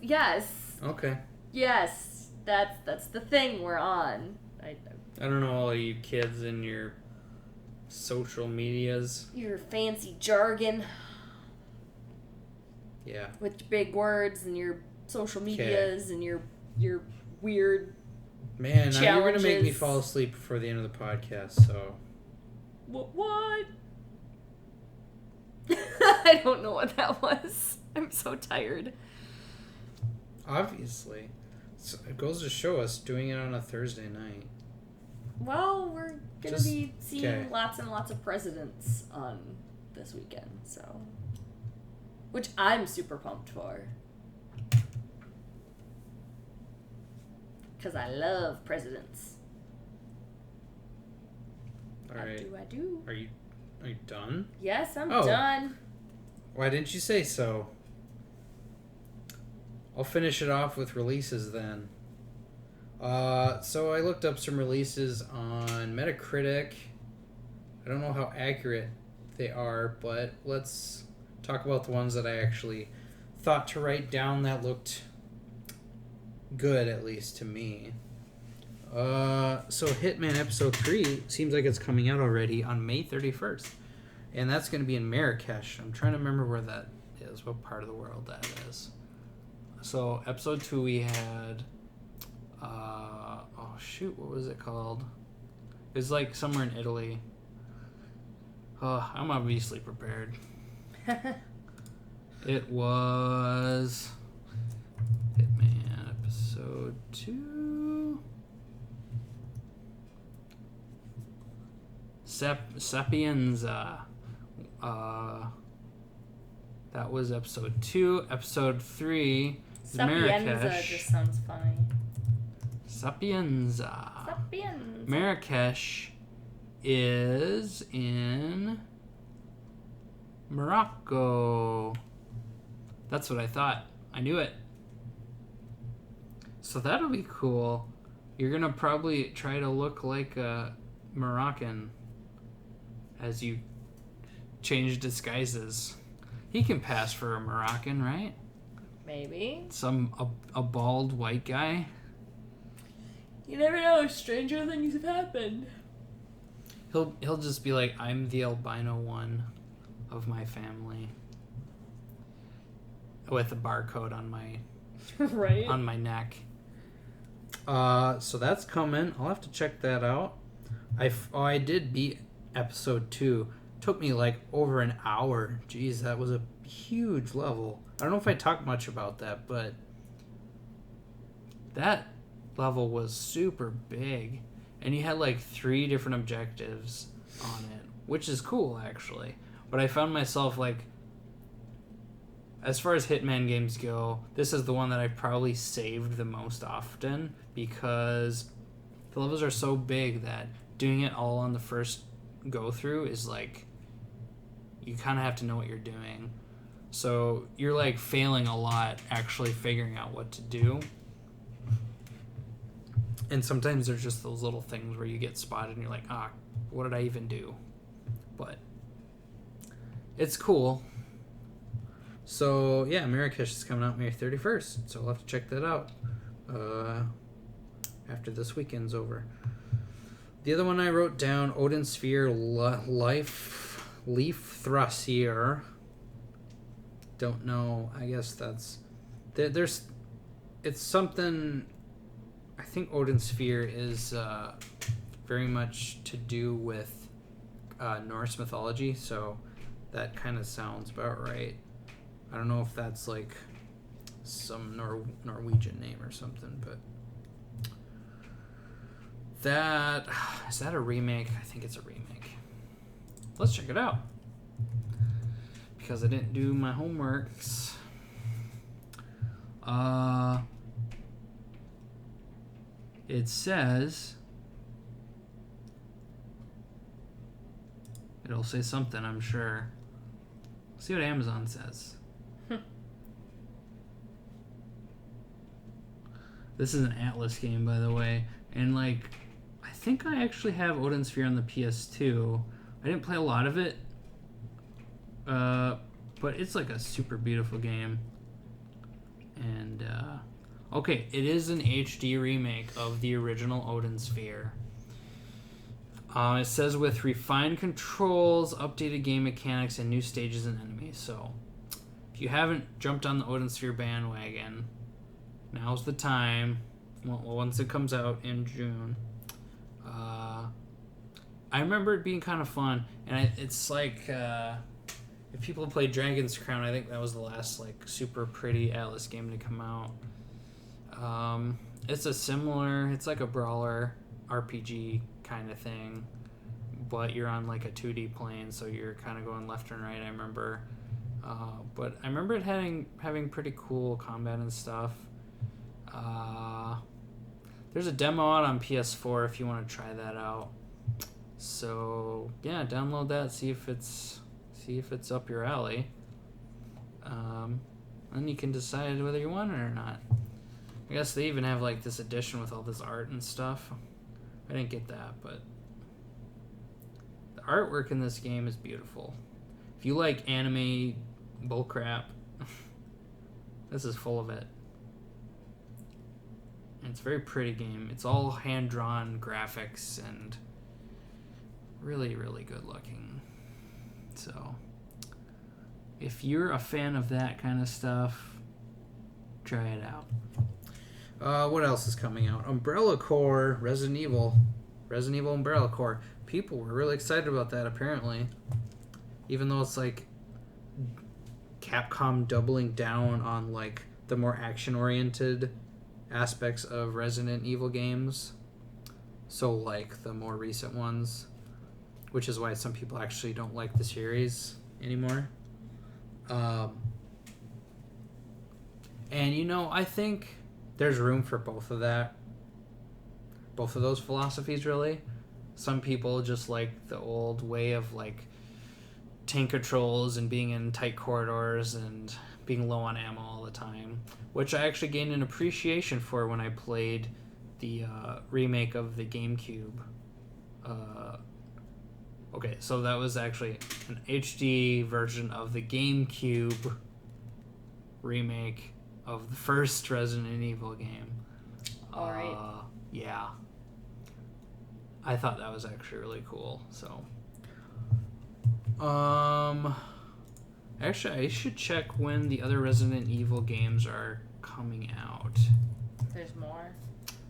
Yes. Okay. Yes. That's the thing we're on. I don't know all you kids and your social medias. Your fancy jargon. Yeah. With your big words and your social medias and your weird Man, now you're going to make me challenges. fall asleep before the end of the podcast, so... What? I don't know what that was. I'm so tired. Obviously. It goes to show us doing it on a Thursday night. Well, we're going to be seeing lots and lots of presidents on this weekend, so... Which I'm super pumped for. Because I love presidents. Alright. I do. Are you done? Yes, I'm done. Why didn't you say so? I'll finish it off with releases then. So I looked up some releases on Metacritic. I don't know how accurate they are, but let's talk about the ones that I actually thought to write down that looked good, at least to me. So Hitman Episode 3 seems like it's coming out already on May 31st. And that's going to be in Marrakesh. I'm trying to remember where that is, what part of the world that is. So Episode 2 we had... what was it called? It was like somewhere in Italy. I'm obviously prepared. It was... Sapienza. That was episode 2. Episode 3 is Sapienza Marrakesh. just sounds funny. Sapienza. Sapienza. Marrakesh is in Morocco. That's what I thought. I knew it. So that'll be cool. You're gonna probably try to look like a Moroccan as you change disguises. He can pass for a Moroccan, right? Maybe. A bald white guy. You never know. Stranger things have happened. He'll just be like, I'm the albino one of my family, with a barcode on my Right. on my neck. So that's coming. I'll have to check that out. I did beat episode 2. Took me like over an hour. Jeez, that was a huge level. I don't know if I talked much about that, but that level was super big, and you had like 3 different objectives on it, which is cool actually. But I found myself like, as far as Hitman games go, this is the one that I probably saved the most often, because the levels are so big that doing it all on the first go through is like, you kind of have to know what you're doing. So you're like failing a lot actually figuring out what to do. And sometimes there's just those little things where you get spotted and you're like, what did I even do? But it's cool. So yeah, Marrakesh is coming out May 31st, so I'll have to check that out after this weekend's over. The other one I wrote down, Odin Sphere Leaf Thrasier. Don't know. I guess that's it's something. I think Odin Sphere is very much to do with Norse mythology, so that kind of sounds about right. I don't know if that's like some Norwegian name or something, but is that a remake? I think it's a remake. Let's check it out, because I didn't do my homeworks. It says, it'll say something, I'm sure. Let's see what Amazon says. This is an Atlas game, by the way, and like, I think I actually have Odin Sphere on the PS2. I didn't play a lot of it, but it's like a super beautiful game. And okay, it is an HD remake of the original Odin Sphere. It says with refined controls, updated game mechanics, and new stages and enemies. So if you haven't jumped on the Odin Sphere bandwagon, now's the time. Once it comes out in June. I remember it being kind of fun, and it's like, if people play Dragon's Crown, I think that was the last like super pretty Atlas game to come out. It's like a brawler RPG kind of thing, but you're on like a 2D plane, so you're kind of going left and right, I remember. But I remember it having pretty cool combat and stuff. There's a demo out on PS4 if you want to try that out. So yeah, download that, see if it's up your alley. Then you can decide whether you want it or not. I guess they even have like this edition with all this art and stuff. I didn't get that, but the artwork in this game is beautiful. If you like anime bullcrap, this is full of it. And it's a very pretty game. It's all hand-drawn graphics and really, really good looking. So if you're a fan of that kind of stuff, try it out. What else is coming out? Umbrella Corps, Resident Evil Umbrella Corps. People were really excited about that, apparently. Even though it's like Capcom doubling down on like the more action-oriented aspects of Resident Evil games. So like the more recent ones. which is why some people actually don't like the series anymore. And, I think there's room for both of those philosophies, really. Some people just like the old way of, like, tank controls and being in tight corridors and being low on ammo all the time, which I actually gained an appreciation for when I played the remake of the GameCube. Okay, so that was actually an HD version of the GameCube remake of the first Resident Evil game. All right. Yeah. I thought that was actually really cool. So, actually, I should check when the other Resident Evil games are coming out. There's more.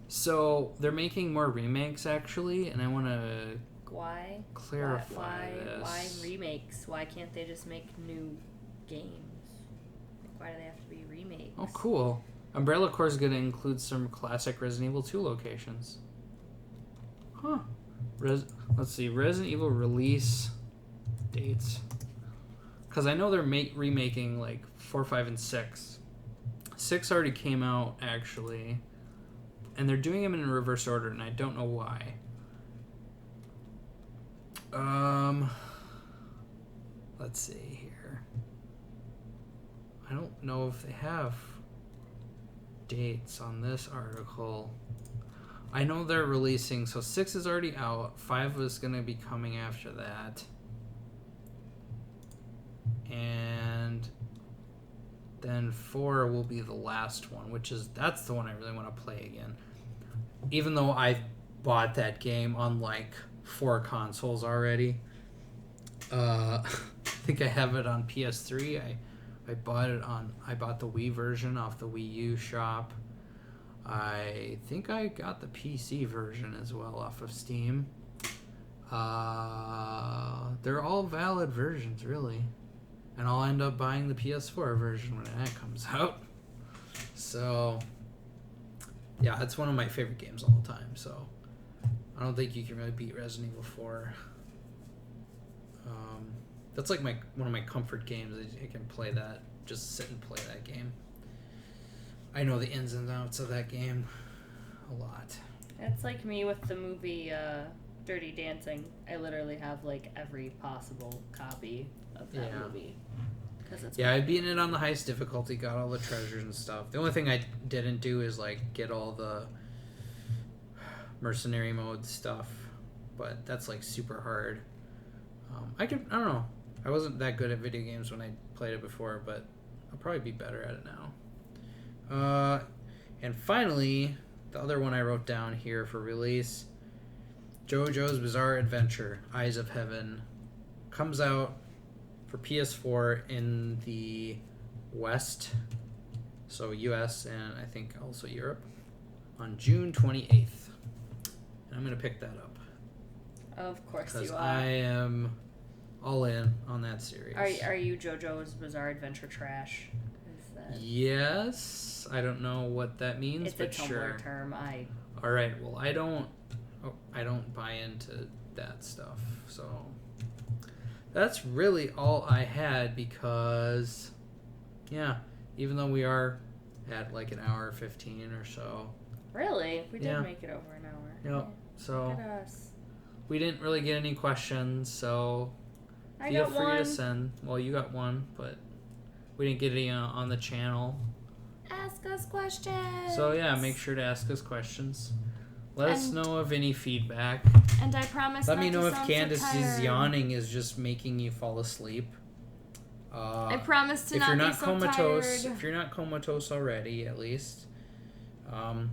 So they're making more remakes, actually, and I want to clarify this. Why remakes? Why can't they just make new games? Why do they have to be remakes? Oh, cool. Umbrella Corps is going to include some classic Resident Evil 2 locations. Huh. Let's see. Resident Evil release dates. Because I know they're remaking like 4, 5, and 6. 6 already came out, actually. And they're doing them in reverse order, and I don't know why. Let's see here. I don't know if they have dates on this article. I know they're releasing, so 6 is already out. 5 is going to be coming after that. And then 4 will be the last one, that's the one I really want to play again. Even though I bought that game on like 4 consoles already. I think I have it on PS3. I bought the Wii version off the Wii U shop. I think I got the PC version as well off of Steam. They're all valid versions, really. And I'll end up buying the PS4 version when that comes out. So, yeah, it's one of my favorite games all the time. So, I don't think you can really beat Resident Evil 4. That's like one of my comfort games. I can play that. Just sit and play that game. I know the ins and outs of that game a lot. It's like me with the movie Dirty Dancing. I literally have like every possible copy of that movie. I've beaten it on the highest difficulty, got all the treasures and stuff. The only thing I didn't do is like get all the mercenary mode stuff, but that's like super hard. I don't know. I wasn't that good at video games when I played it before, but I'll probably be better at it now. And finally, the other one I wrote down here for release, JoJo's Bizarre Adventure, Eyes of Heaven, comes out for PS4 in the West, so US and I think also Europe, on June 28th. And I'm going to pick that up. Of course you are. Because I am all in on that series. Are you JoJo's Bizarre Adventure trash? Yes. I don't know what that means, but sure. It's a Tumblr term. All right. Well, I don't buy into that stuff. So that's really all I had because, yeah, even though we are at like an hour 15 or so. Really? We did make it over an hour. Yep. Yeah. So look at us. We didn't really get any questions, so feel free to send. Well, you got one, but we didn't get any on the channel. Ask us questions. So yeah, make sure to ask us questions. Let us know of any feedback. And I promise. Let me know if Candace's yawning is just making you fall asleep. I promise to not be so tired. If you're not comatose already, at least,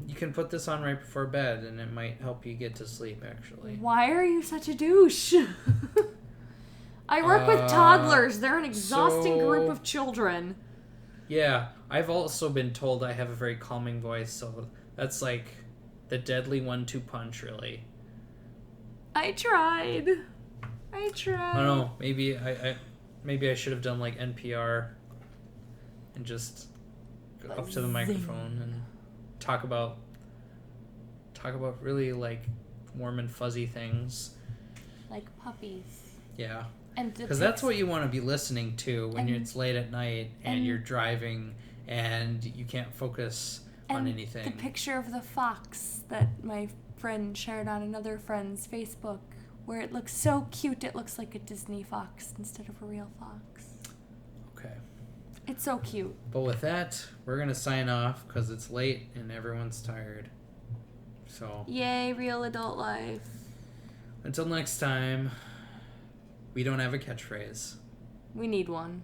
you can put this on right before bed, and it might help you get to sleep. Actually. Why are you such a douche? I work with toddlers. They're an exhausting group of children. Yeah, I've also been told I have a very calming voice, so that's like the deadly 1-2 punch, really. I tried. I don't know. Maybe I should have done like NPR and just go up to the microphone and talk about really like warm and fuzzy things. like puppies. Yeah. And because that's what you want to be listening to when it's late at night and you're driving and you can't focus on anything. The picture of the fox that my friend shared on another friend's Facebook, where it looks so cute, it looks like a Disney fox instead of a real fox. Okay. It's so cute. But with that, we're going to sign off because it's late and everyone's tired. So. Yay, real adult life. Until next time, we don't have a catchphrase. We need one.